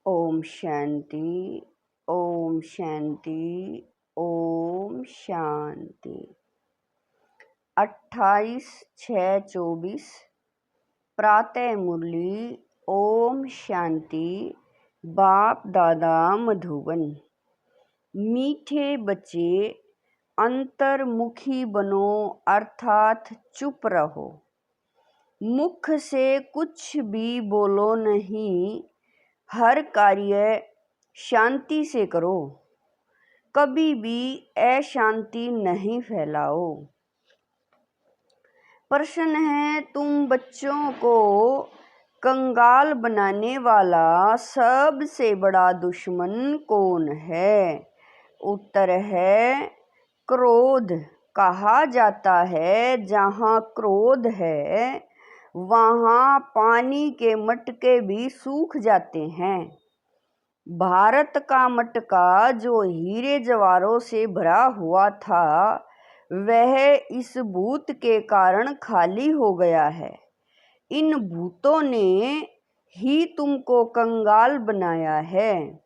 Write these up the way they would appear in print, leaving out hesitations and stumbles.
ओम शांति, ओम शांति, ओम शांति। 28/6/24 प्रातः मुरली। ओम शांति। बाप दादा मधुबन। मीठे बच्चे अंतर्मुखी बनो, अर्थात चुप रहो। मुख से कुछ भी बोलो नहीं, हर कार्य शांति से करो। कभी भी अशांति नहीं फैलाओ। प्रश्न है, तुम बच्चों को कंगाल बनाने वाला सबसे बड़ा दुश्मन कौन है? उत्तर है क्रोध। कहा जाता है जहाँ क्रोध है वहाँ पानी के मटके भी सूख जाते हैं। भारत का मटका जो हीरे जवाहरों से भरा हुआ था वह इस भूत के कारण खाली हो गया है। इन भूतों ने ही तुमको कंगाल बनाया है।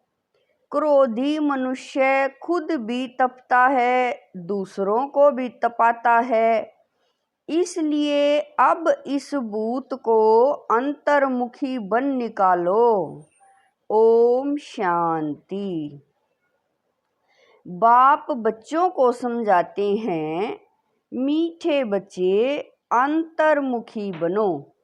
क्रोधी मनुष्य खुद भी तपता है, दूसरों को भी तपाता है। इसलिए अब इस भूत को अंतर्मुखी बन निकालो। ओम शांति। बाप बच्चों को समझाते हैं, मीठे बच्चे अंतर्मुखी बनो।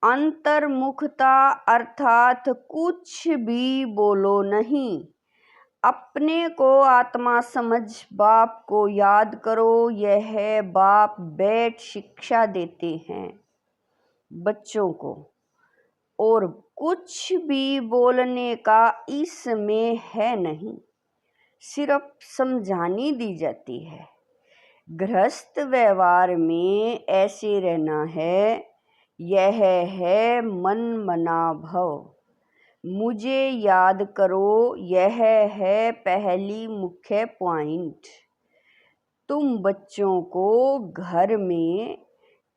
अंतर्मुखता अर्थात कुछ भी बोलो नहीं। अपने को आत्मा समझ बाप को याद करो। यह बाप बैठ शिक्षा देते हैं बच्चों को, और कुछ भी बोलने का इसमें है नहीं, सिर्फ समझानी दी जाती है। गृहस्थ व्यवहार में ऐसे रहना है। यह है मन मना भव। मुझे याद करो, यह है पहली मुख्य पॉइंट। तुम बच्चों को घर में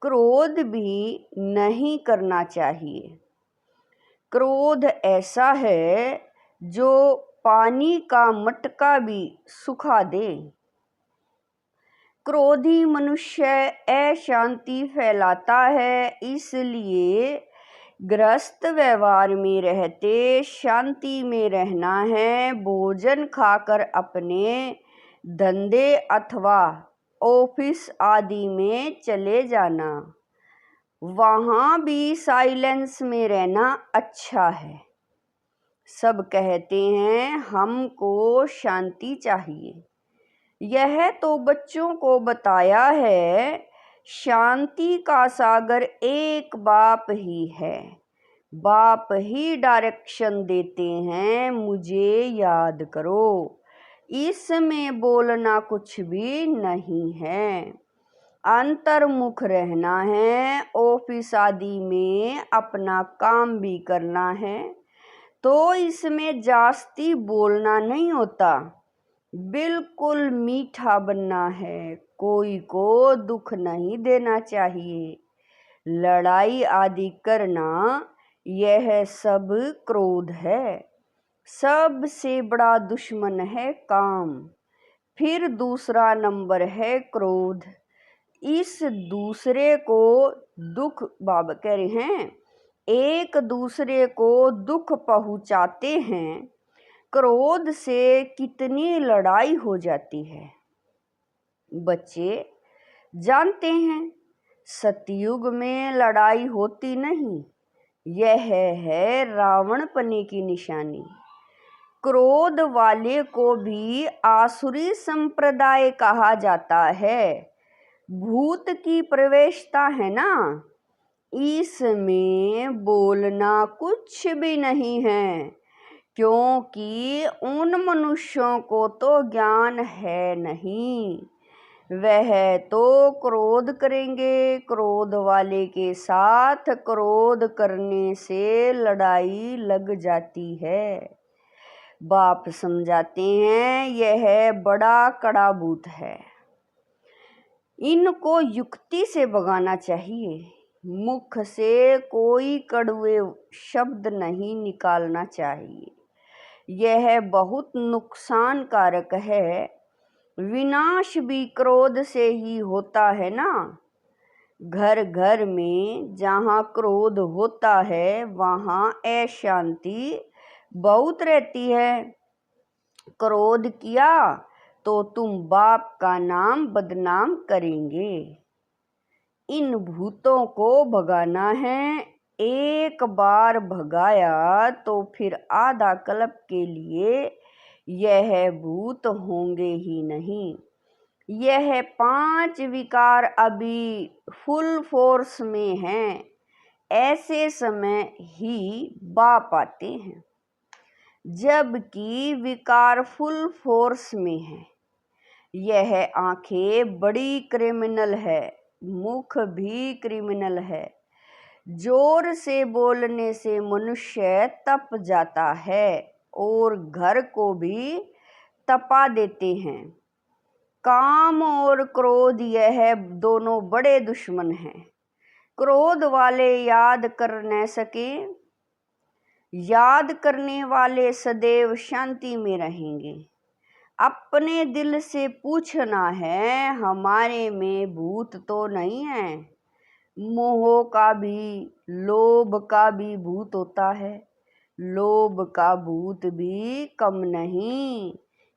क्रोध भी नहीं करना चाहिए। क्रोध ऐसा है जो पानी का मटका भी सुखा दे। क्रोधी मनुष्य अशांति फैलाता है। इसलिए गृहस्थ व्यवहार में रहते शांति में रहना है। भोजन खाकर अपने धंधे अथवा ऑफिस आदि में चले जाना। वहाँ भी साइलेंस में रहना अच्छा है। सब कहते हैं हमको शांति चाहिए। यह तो बच्चों को बताया है, शांति का सागर एक बाप ही है। बाप ही डायरेक्शन देते हैं, मुझे याद करो। इसमें बोलना कुछ भी नहीं है। अंतर्मुख रहना है। ऑफिस आदि में अपना काम भी करना है, तो इसमें जास्ती बोलना नहीं होता। बिल्कुल मीठा बनना है। कोई को दुख नहीं देना चाहिए। लड़ाई आदि करना यह सब क्रोध है। सबसे बड़ा दुश्मन है काम। फिर दूसरा नंबर है क्रोध। इस दूसरे को दुख, बाबा कह रहे हैं, एक दूसरे को दुख पहुंचाते हैं। क्रोध से कितनी लड़ाई हो जाती है। बच्चे जानते हैं सतयुग में लड़ाई होती नहीं। यह है रावणपने की निशानी। क्रोध वाले को भी आसुरी संप्रदाय कहा जाता है। भूत की प्रवेशता है ना, इसमें बोलना कुछ भी नहीं है, क्योंकि उन मनुष्यों को तो ज्ञान है नहीं। वह तो क्रोध करेंगे। क्रोध वाले के साथ क्रोध करने से लड़ाई लग जाती है। बाप समझाते हैं यह बड़ा कड़ा भूत है। इनको युक्ति से भगाना चाहिए। मुख से कोई कड़वे शब्द नहीं निकालना चाहिए। यह बहुत नुकसानकारक है। विनाश भी क्रोध से ही होता है ना। घर घर में जहाँ क्रोध होता है वहाँ अशांति बहुत रहती है। क्रोध किया तो तुम बाप का नाम बदनाम करेंगे। इन भूतों को भगाना है। एक बार भगाया तो फिर आधा कल्प के लिए यह भूत होंगे ही नहीं। यह 5 विकार अभी फुल फोर्स में हैं। ऐसे समय ही बाप आते हैं जबकि विकार फुल फोर्स में है। यह आंखें बड़ी क्रिमिनल है, मुख भी क्रिमिनल है। जोर से बोलने से मनुष्य तप जाता है और घर को भी तपा देते हैं। काम और क्रोध यह दोनों बड़े दुश्मन हैं। क्रोध वाले याद कर न सके, याद करने वाले सदैव शांति में रहेंगे। अपने दिल से पूछना है, हमारे में भूत तो नहीं है। मोह का भी, लोभ का भी भूत होता है। लोभ का भूत भी कम नहीं।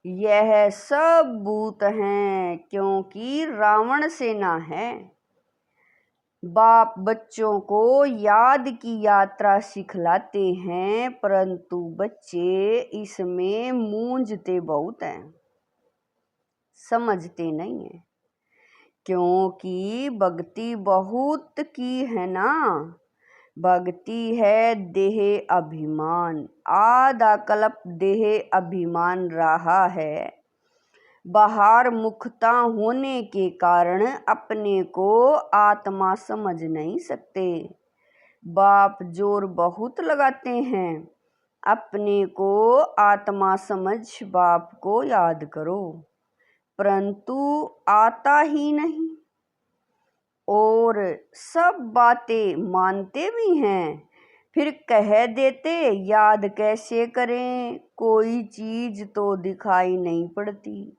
यह सब भूत हैं क्योंकि रावण सेना है। बाप बच्चों को याद की यात्रा सिखलाते हैं, परंतु बच्चे इसमें मूंझते बहुत हैं, समझते नहीं हैं। क्योंकि भक्ति बहुत की है ना। भक्ति है देह अभिमान। आधा कल्प देह अभिमान रहा है। बाहर मुखता होने के कारण अपने को आत्मा समझ नहीं सकते। बाप जोर बहुत लगाते हैं, अपने को आत्मा समझ बाप को याद करो, परंतु आता ही नहीं। और सब बातें मानते भी हैं, फिर कह देते याद कैसे करें, कोई चीज तो दिखाई नहीं पड़ती।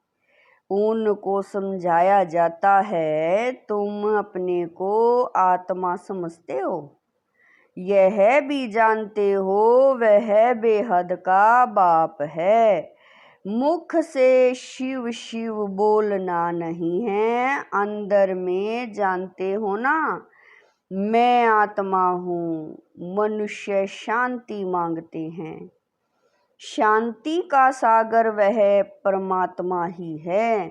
उनको समझाया जाता है, तुम अपने को आत्मा समझते हो, यह भी जानते हो वह बेहद का बाप है। मुख से शिव शिव बोलना नहीं है, अंदर में जानते हो ना मैं आत्मा हूँ। मनुष्य शांति मांगते हैं। शांति का सागर वह परमात्मा ही है।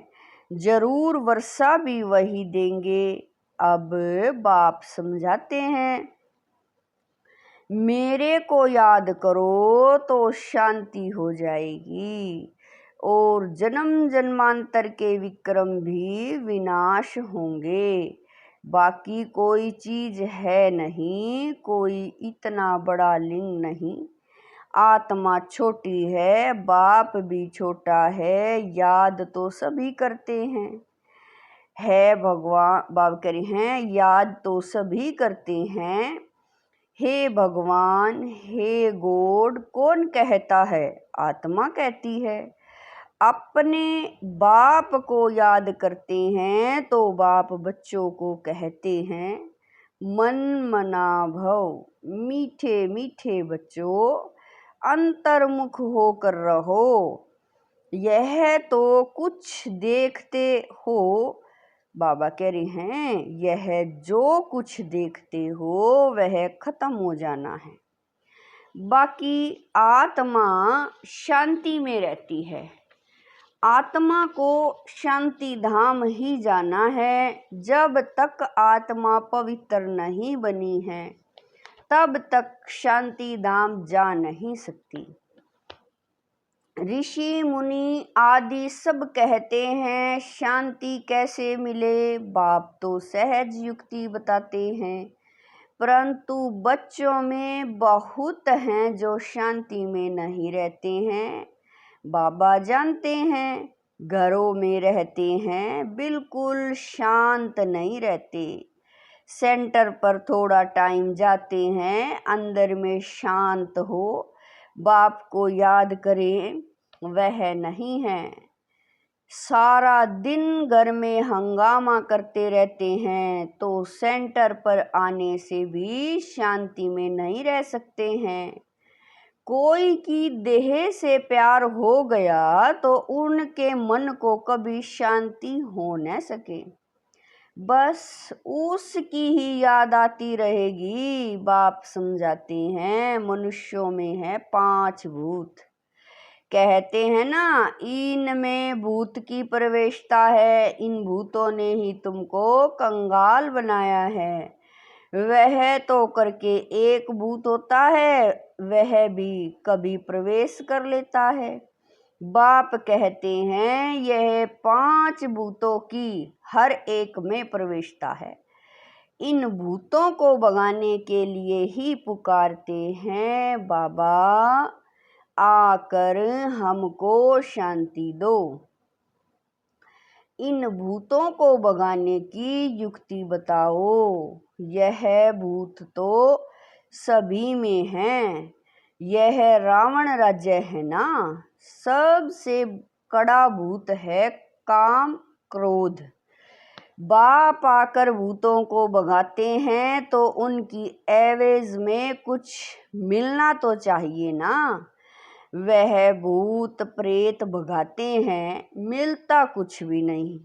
जरूर वर्षा भी वही देंगे। अब बाप समझाते हैं, मेरे को याद करो तो शांति हो जाएगी और जन्म जन्मांतर के विक्रम भी विनाश होंगे। बाकी कोई चीज है नहीं, कोई इतना बड़ा लिंग नहीं। आत्मा छोटी है, बाप भी छोटा है, याद तो सभी करते हैं। है भगवान, बाप कह रहे हैं याद तो सभी करते हैं। हे भगवान, हे गॉड, कौन कहता है? आत्मा कहती है। अपने बाप को याद करते हैं तो बाप बच्चों को कहते हैं, मन मना भव, मीठे मीठे बच्चों अंतर्मुख होकर रहो। यह तो कुछ देखते हो, बाबा कह रहे हैं यह जो कुछ देखते हो वह खत्म हो जाना है। बाकी आत्मा शांति में रहती है। आत्मा को शांति धाम ही जाना है। जब तक आत्मा पवित्र नहीं बनी है तब तक शांति धाम जा नहीं सकती। ऋषि मुनि आदि सब कहते हैं शांति कैसे मिले। बाप तो सहज युक्ति बताते हैं, परंतु बच्चों में बहुत हैं जो शांति में नहीं रहते हैं। बाबा जानते हैं, घरों में रहते हैं, बिल्कुल शांत नहीं रहते। सेंटर पर थोड़ा टाइम जाते हैं, अंदर में शांत हो, बाप को याद करें वह नहीं है। सारा दिन घर में हंगामा करते रहते हैं तो सेंटर पर आने से भी शांति में नहीं रह सकते हैं। कोई की देह से प्यार हो गया तो उनके मन को कभी शांति हो न सके, बस उसकी ही याद आती रहेगी। बाप समझाते हैं मनुष्यों में है 5 भूत। कहते हैं ना, इनमें भूत की प्रवेशता है, इन भूतों ने ही तुमको कंगाल बनाया है। वह तो करके एक भूत होता है, वह भी कभी प्रवेश कर लेता है। बाप कहते हैं यह 5 भूतों की हर एक में प्रवेशता है। इन भूतों को भगाने के लिए ही पुकारते हैं, बाबा आकर हमको शांति दो। इन भूतों को भगाने की युक्ति बताओ। यह भूत तो सभी में हैं। यह रावण राज्य है ना, सबसे कड़ा भूत है काम क्रोध। बाप आकर भूतों को भगाते हैं तो उनकी एवज में कुछ मिलना तो चाहिए ना। वह भूत प्रेत भगाते हैं, मिलता कुछ भी नहीं।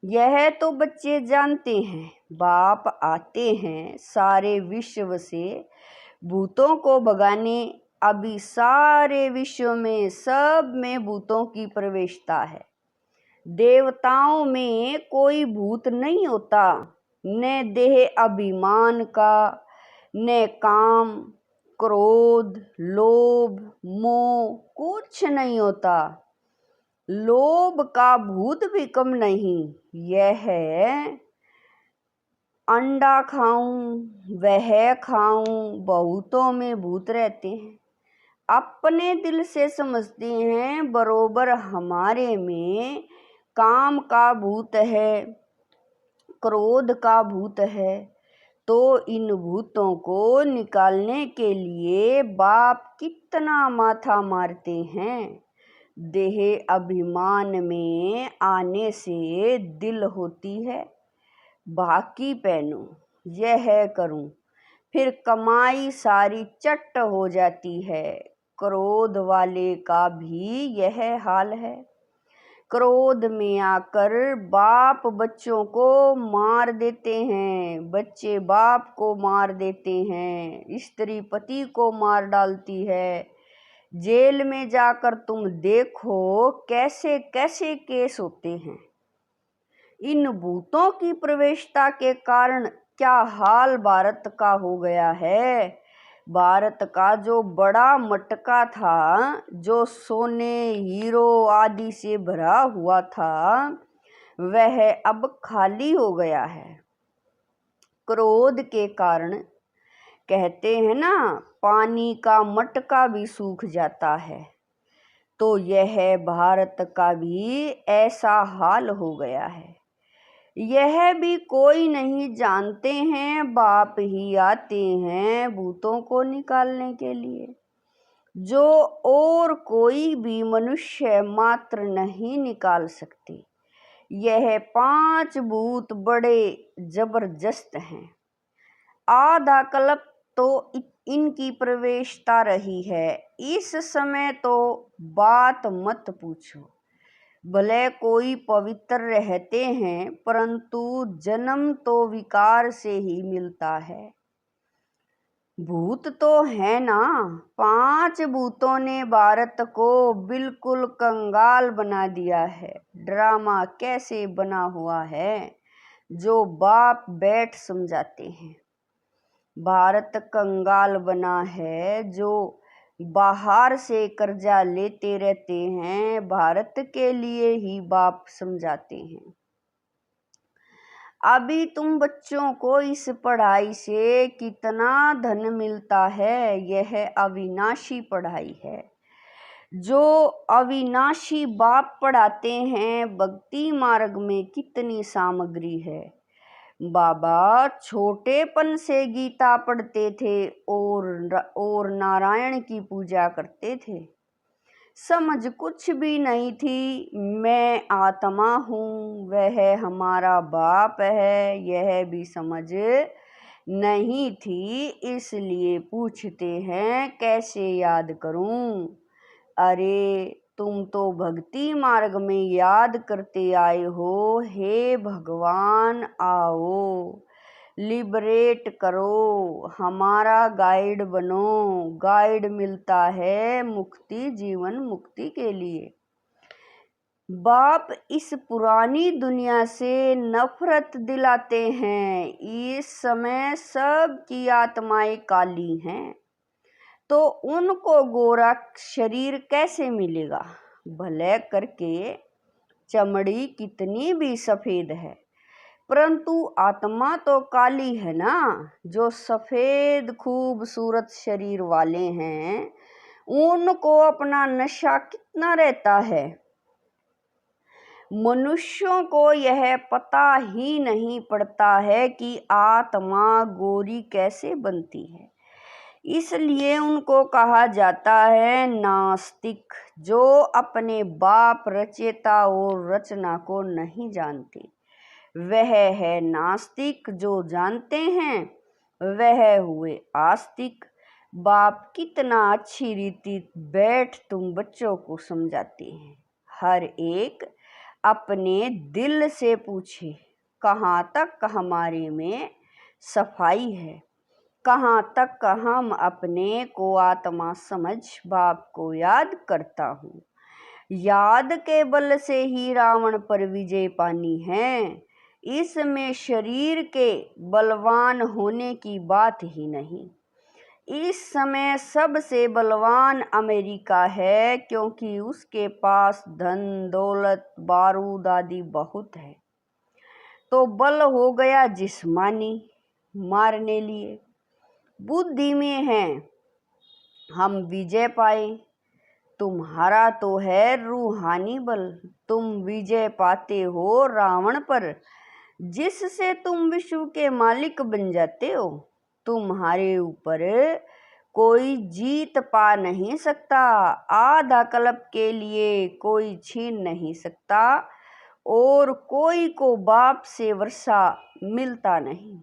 यह तो बच्चे जानते हैं। बाप आते हैं सारे विश्व से भूतों को भगाने। अभी सारे विश्व में सब में भूतों की प्रवेशता है। देवताओं में कोई भूत नहीं होता, न देह अभिमान का, न काम क्रोध लोभ मोह, कुछ नहीं होता। लोभ का भूत भी कम नहीं। यह अंडा खाऊं वह खाऊं, बहुतों में भूत रहते हैं। अपने दिल से समझते हैं बरोबर हमारे में काम का भूत है, क्रोध का भूत है। तो इन भूतों को निकालने के लिए बाप कितना माथा मारते हैं। देह अभिमान में आने से दिल होती है बाकी पहनूं यह करूं, फिर कमाई सारी चट हो जाती है। क्रोध वाले का भी यह हाल है। क्रोध में आकर बाप बच्चों को मार देते हैं, बच्चे बाप को मार देते हैं, स्त्री पति को मार डालती है। जेल में जाकर तुम देखो कैसे कैसे केस होते हैं। इन भूतों की प्रवेशता के कारण क्या हाल भारत का हो गया है। भारत का जो बड़ा मटका था, जो सोने हीरो आदि से भरा हुआ था, वह अब खाली हो गया है क्रोध के कारण। कहते हैं ना, पानी का मटका भी सूख जाता है, तो यह भारत का भी ऐसा हाल हो गया है। यह भी कोई नहीं जानते हैं, बाप ही आते हैं भूतों को निकालने के लिए, जो और कोई भी मनुष्य मात्र नहीं निकाल सकते। यह 5 भूत बड़े जबरदस्त हैं। आधा कल्प तो इनकी प्रवेशता रही है। इस समय तो बात मत पूछो। भले कोई पवित्र रहते हैं, परंतु जन्म तो विकार से ही मिलता है। भूत तो है ना, 5 भूतों ने भारत को बिल्कुल कंगाल बना दिया है। ड्रामा कैसे बना हुआ है, जो बाप बैठ समझाते हैं। भारत कंगाल बना है, जो बाहर से कर्जा लेते रहते हैं, भारत के लिए ही बाप समझाते हैं। अभी तुम बच्चों को इस पढ़ाई से कितना धन मिलता है, यह अविनाशी पढ़ाई है। जो अविनाशी बाप पढ़ाते हैं, भक्ति मार्ग में कितनी सामग्री है। बाबा छोटेपन से गीता पढ़ते थे और नारायण की पूजा करते थे। समझ कुछ भी नहीं थी। मैं आत्मा हूँ, वह हमारा बाप है, यह भी समझ नहीं थी। इसलिए पूछते हैं कैसे याद करूं। अरे तुम तो भक्ति मार्ग में याद करते आए हो। हे भगवान आओ, लिबरेट करो, हमारा गाइड बनो। गाइड मिलता है मुक्ति, जीवन मुक्ति के लिए। बाप इस पुरानी दुनिया से नफरत दिलाते हैं। इस समय सबकी आत्माएं काली हैं, तो उनको गोरा शरीर कैसे मिलेगा? भले करके चमड़ी कितनी भी सफेद है, परंतु आत्मा तो काली है ना। जो सफेद खूबसूरत शरीर वाले हैं, उनको अपना नशा कितना रहता है। मनुष्यों को यह पता ही नहीं पड़ता है कि आत्मा गोरी कैसे बनती है। इसलिए उनको कहा जाता है नास्तिक, जो अपने बाप रचयिता और रचना को नहीं जानते। वह है नास्तिक। जो जानते हैं वह हुए आस्तिक। बाप कितना अच्छी रीति बैठ तुम बच्चों को समझाते हैं। हर एक अपने दिल से पूछे कहाँ तक हमारे में सफाई है, कहाँ तक हम अपने को आत्मा समझ बाप को याद करता हूँ। याद के बल से ही रावण पर विजय पानी है। इसमें शरीर के बलवान होने की बात ही नहीं। इस समय सबसे बलवान अमेरिका है, क्योंकि उसके पास धन दौलत बारूद आदि बहुत है। तो बल हो गया जिस्मानी, मारने लिए। बुद्धि में है हम विजय पाए। तुम्हारा तो है रूहानी बल। तुम विजय पाते हो रावण पर, जिससे तुम विश्व के मालिक बन जाते हो। तुम्हारे ऊपर कोई जीत पा नहीं सकता। आधा कल्प के लिए कोई छीन नहीं सकता, और कोई को बाप से वर्षा मिलता नहीं।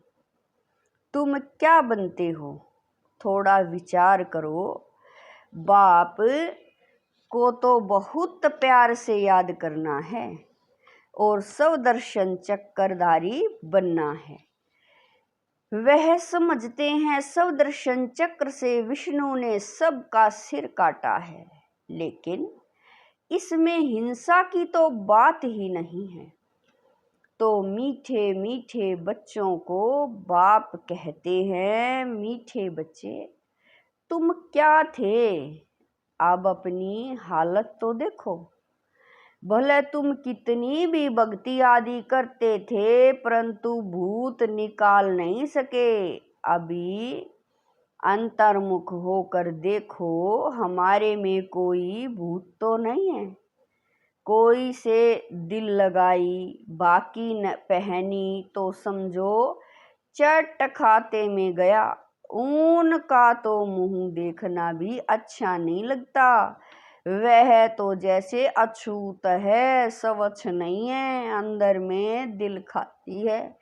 तुम क्या बनते हो? थोड़ा विचार करो। बाप को तो बहुत प्यार से याद करना है और सब दर्शन चक्रधारी बनना है। वह समझते हैं सब दर्शन चक्र से विष्णु ने सबका सिर काटा है, लेकिन इसमें हिंसा की तो बात ही नहीं है। तो मीठे मीठे बच्चों को बाप कहते हैं, मीठे बच्चे तुम क्या थे, अब अपनी हालत तो देखो। भले तुम कितनी भी भक्ति आदि करते थे, परंतु भूत निकाल नहीं सके। अभी अंतर्मुख होकर देखो, हमारे में कोई भूत तो नहीं है। कोई से दिल लगाई, बाकी न पहनी तो समझो चट खाते में गया। ऊन का तो मुंह देखना भी अच्छा नहीं लगता। वह तो जैसे अछूत है, स्वच्छ नहीं है, अंदर में दिल खाती है।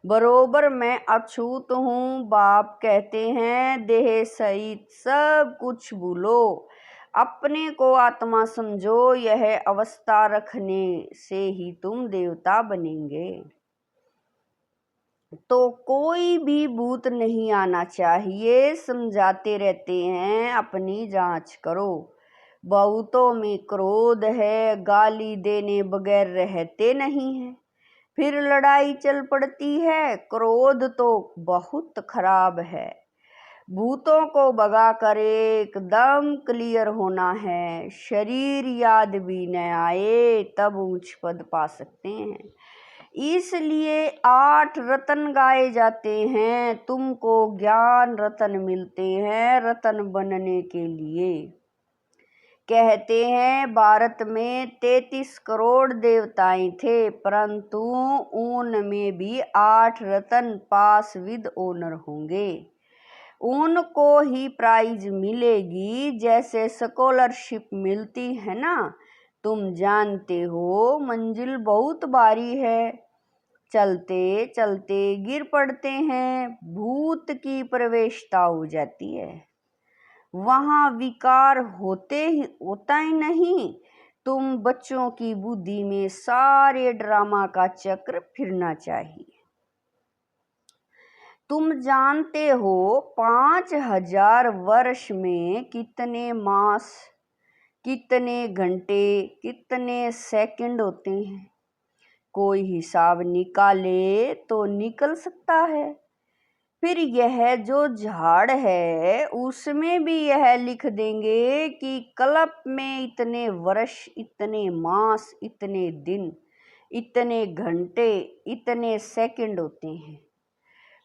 बरोबर मैं अछूत हूँ। बाप कहते हैं देह सहित सब कुछ भूलो, अपने को आत्मा समझो। यह अवस्था रखने से ही तुम देवता बनेंगे। तो कोई भी भूत नहीं आना चाहिए। समझाते रहते हैं अपनी जांच करो। बहुतों में क्रोध है, गाली देने बगैर रहते नहीं है, फिर लड़ाई चल पड़ती है। क्रोध तो बहुत खराब है। भूतों को भगा कर एकदम क्लियर होना है। शरीर याद भी न आए तब उच्च पद पा सकते हैं। इसलिए 8 रतन गाए जाते हैं। तुमको ज्ञान रतन मिलते हैं रतन बनने के लिए। कहते हैं भारत में 33 करोड़ देवताएं थे, परंतु उनमें भी 8 रत्न पास विद ऑनर होंगे। उनको ही प्राइज मिलेगी जैसे स्कॉलरशिप मिलती है ना। तुम जानते हो मंजिल बहुत भारी है, चलते चलते गिर पड़ते हैं, भूत की प्रवेशता हो जाती है, वहां विकार होता ही नहीं। तुम बच्चों की बुद्धि में सारे ड्रामा का चक्र फिरना चाहिए। तुम जानते हो 5000 वर्ष में कितने मास, कितने घंटे, कितने सेकंड होते हैं? कोई हिसाब निकाले तो निकल सकता है। फिर यह जो झाड़ है उसमें भी यह लिख देंगे कि कल्प में इतने वर्ष, इतने मास, इतने दिन, इतने घंटे, इतने सेकंड होते हैं।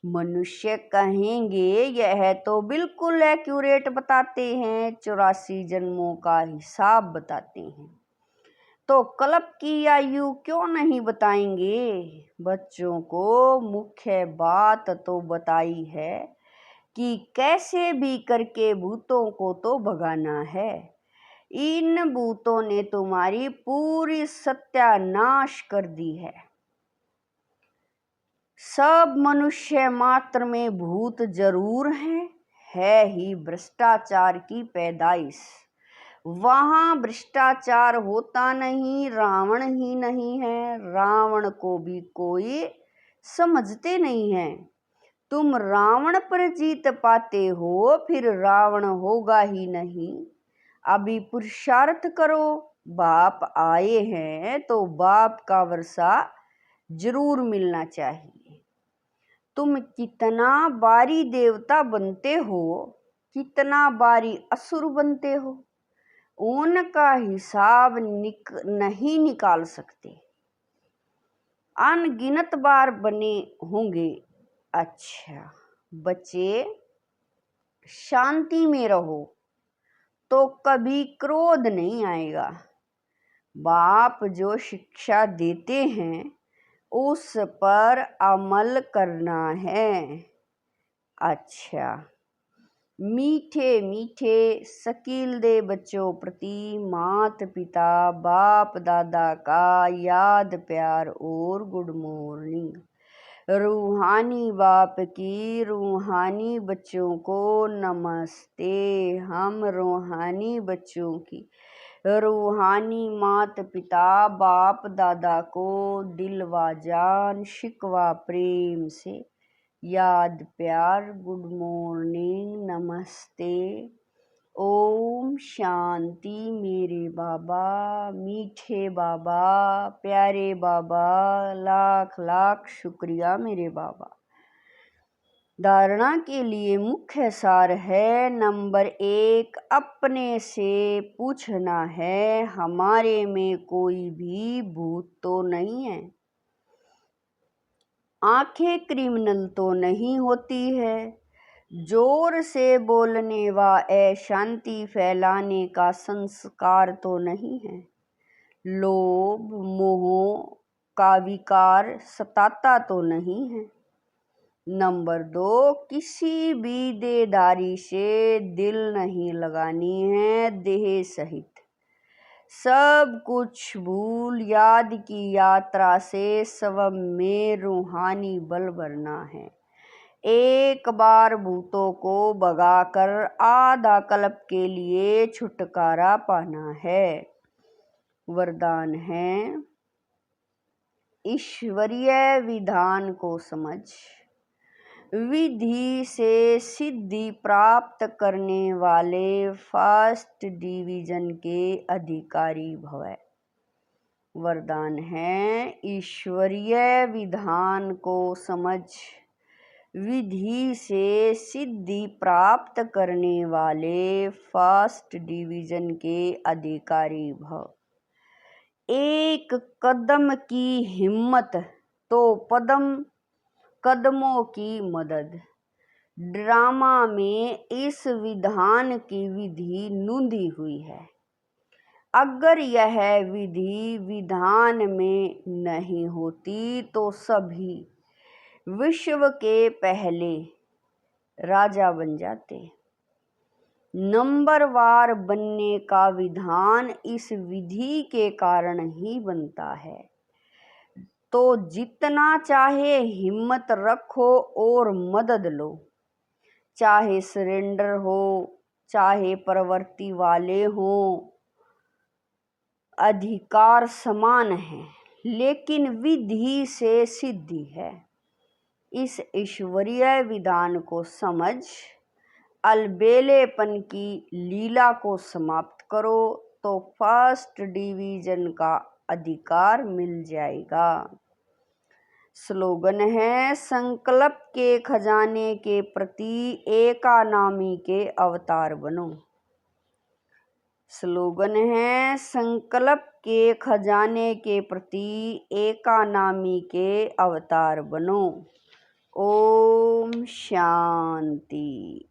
मनुष्य कहेंगे यह तो बिल्कुल एक्यूरेट बताते हैं, 84 जन्मों का हिसाब बताते हैं, तो कल्प की आयु क्यों नहीं बताएंगे? बच्चों को मुख्य बात तो बताई है कि कैसे भी करके भूतों को तो भगाना है। इन भूतों ने तुम्हारी पूरी सत्यानाश कर दी है। सब मनुष्य मात्र में भूत जरूर हैं, है ही भ्रष्टाचार की पैदाइश। वहां भ्रष्टाचार होता नहीं, रावण ही नहीं है। रावण को भी कोई समझते नहीं है। तुम रावण पर जीत पाते हो, फिर रावण होगा ही नहीं। अभी पुरुषार्थ करो, बाप आए हैं तो बाप का वर्षा जरूर मिलना चाहिए। तुम कितना बारी देवता बनते हो, कितना बारी असुर बनते हो, उनका हिसाब नहीं निकाल सकते। अनगिनत बार बने होंगे। अच्छा बच्चे, शांति में रहो तो कभी क्रोध नहीं आएगा। बाप जो शिक्षा देते हैं उस पर अमल करना है। अच्छा, मीठे मीठे शकील दे बच्चों प्रति माता पिता बाप दादा का याद प्यार और गुड मॉर्निंग। रूहानी बाप की रूहानी बच्चों को नमस्ते। हम रूहानी बच्चों की रूहानी माता पिता बाप दादा को दिल व जान शिकवा प्रेम से याद प्यार गुड मॉर्निंग नमस्ते। ओम शांति। मेरे बाबा, मीठे बाबा, प्यारे बाबा, लाख लाख शुक्रिया मेरे बाबा। धारणा के लिए मुख्य सार है, नंबर 1, अपने से पूछना है हमारे में कोई भी भूत तो नहीं है। आंखें क्रिमिनल तो नहीं होती है। जोर से बोलने व अशांति फैलाने का संस्कार तो नहीं है। लोभ मोह का विकार सताता तो नहीं है। नंबर 2, किसी भी देहधारी से दिल नहीं लगानी है, देह सहित। सब कुछ भूल याद की यात्रा से स्वयं में रूहानी बल भरना है। एक बार भूतों को भगाकर आधा कल्प के लिए छुटकारा पाना है। वरदान है, ईश्वरीय विधान को समझ, विधि से सिद्धि प्राप्त करने वाले फर्स्ट डिवीजन के अधिकारी भव। वरदान है, ईश्वरीय विधान को समझ, विधि से सिद्धि प्राप्त करने वाले फर्स्ट डिवीजन के अधिकारी भव। एक कदम की हिम्मत तो कदमों की मदद। ड्रामा में इस विधान की विधि नूंदी हुई है। अगर यह विधि विधान में नहीं होती तो सभी विश्व के पहले राजा बन जाते। नंबरवार बनने का विधान इस विधि के कारण ही बनता है। तो जितना चाहे हिम्मत रखो और मदद लो, चाहे सरेंडर हो, चाहे प्रवृत्ति वाले हो, अधिकार समान है, लेकिन विधि से सिद्धि है। इस ईश्वरीय विधान को समझ अलबेलेपन की लीला को समाप्त करो तो फर्स्ट डिवीजन का अधिकार मिल जाएगा। स्लोगन है, संकल्प के खजाने के प्रति एकानामी के अवतार बनो। स्लोगन है, संकल्प के खजाने के प्रति एकानामी के अवतार बनो। ओम शांति।